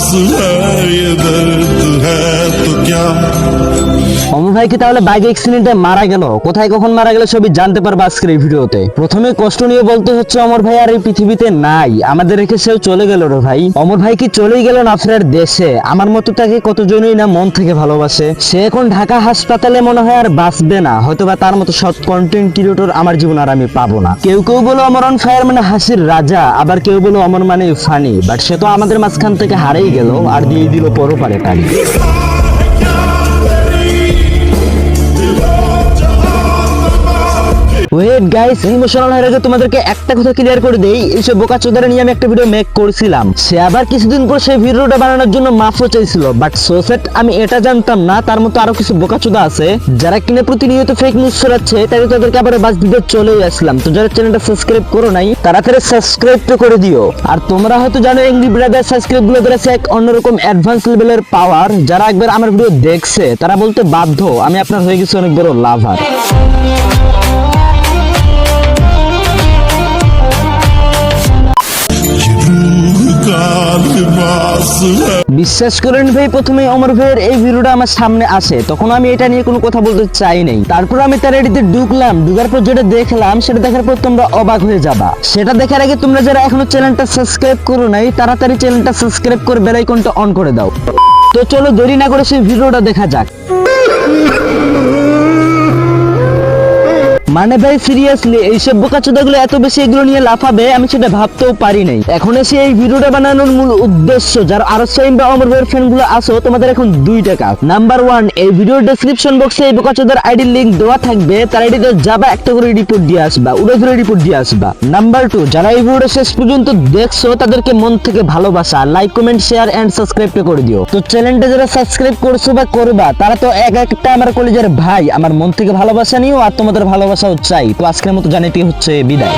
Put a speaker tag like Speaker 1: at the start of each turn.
Speaker 1: पास है ये दर्द है तो क्या।
Speaker 2: অমর ভাই কি তাহলে বাইক অ্যাক্সিডেন্টে মারা গেল? কোথায় কখন মারা গেল সবই জানতে পারবে আজকের এই ভিডিওতে। প্রথমে কষ্ট নিয়ে বলতে হচ্ছে অমর ভাই আর এই পৃথিবীতে নাই, আমাদের রেখে সেও চলে গেল রে ভাই। অমর ভাই কি চলেই গেল না ফেরার দেশে? আমার মতো তাকে কতজনই না মন থেকে ভালোবাসে। সে এখন ঢাকা হাসপাতালে মনে হয় আর বাঁচবে না, হয়তোবা তার মতো সৎ কন্টেন্ট ক্রিয়েটর আমার জীবন আর আমি পাবো না। কেউ কেউ বলো অমর অন ফায়ার মানে হাসির রাজা, আবার কেউ বলো অমর মানে ফানি, বাট সে তো আমাদের মাঝখান থেকে হারেই গেল আর দিয়ে দিল পরপারে টাড়ি। ওয়েট গাইস, ইমোশনাল হয়ে গেছে। তোমাদেরকে একটা কথা ক্লিয়ার করে দেই, এইসব বোকাচোদারে নিয়ে আমি একটা ভিডিও মেক করেছিলাম। সে আবার কিছুদিন পর সেই ভিডিওটা বানানোর জন্য মাফও চাইছিল, বাট সোসেট আমি এটা জানতাম না তার মতো আরো কিছু বোকাচোদা আছে যারা কিনে প্রতিনিয়ত ফেক নিউজ ছড়াচ্ছে, তাই তাদেরকে আবার বাস দিতে চলেই আসলাম। তো যারা চ্যানেলটা সাবস্ক্রাইব করো নাই তাড়াতাড়ি সাবস্ক্রাইব তো করে দিও। আর তোমরা হয়তো জানো এংরি ব্রাদার সাবস্ক্রাইব গুলো করেছে এক অন্যরকম অ্যাডভান্স লেভেলের পাওয়ার। যারা একবার আমার ভিডিও দেখছে তারা বলতে বাধ্য আমি আপনার হয়ে গেছি অনেক বড় লাভার। বিশ্বাস করেন ভাই, প্রথমে অমর ভাইয়ের এই ভিডিওটা আমার সামনে আসে, তখন আমি এটা নিয়ে কোনো কথা বলতে চাই নাই। তারপর আমি তার এডিতে ঢুকলাম, ঢুকার পর যেটা দেখলাম সেটা দেখার পর তোমরা অবাক হয়ে যাবা। সেটা দেখার আগে তোমরা যারা এখনো চ্যানেলটা সাবস্ক্রাইব করো নাই তাড়াতাড়ি চ্যানেলটা সাবস্ক্রাইব করে বেল আইকনটা অন করে দাও। তো চলো দেরি না করে সেই ভিডিওটা দেখা যাক। মানে ভাই সিরিয়াসলি এইসব বোকাচোদাগুলো এত বেশি এগুলো নিয়ে লাফাবে আমি সেটা ভাবতেও পারি নাই। এখন এসে এই ভিডিওটা বানানোর মূল উদ্দেশ্য, যারা আরো সেম বা অমর ভাইয়ের ফ্যান গুলো আসো তোমাদের এখন দুইটা কাজ। নাম্বার 1, এই ভিডিওর ডেসক্রিপশন বক্সে এই বোকাচোদার আইডি লিংক দেওয়া থাকবে, তার আইডিতে যাবা একটা করে রিপোর্ট দিয়ে আসবা, উড়ে ধরে রিপোর্ট দিয়ে আসবা। নাম্বার 2, যারা এই ভিডিওটা শেষ পর্যন্ত দেখছো তাদেরকে মন থেকে ভালোবাসা, লাইক কমেন্ট শেয়ার এন্ড সাবস্ক্রাইবটা করে দিও। তো চ্যানেলটা যারা সাবস্ক্রাইব করছো বা করবা তারা তো এক একটা আমার কলেজের ভাই, আমার মন থেকে ভালোবাসা নিও আর তোমাদের ভালোবাসাও চাই। তো আজকের মতো জানাতে হচ্ছে বিদায়।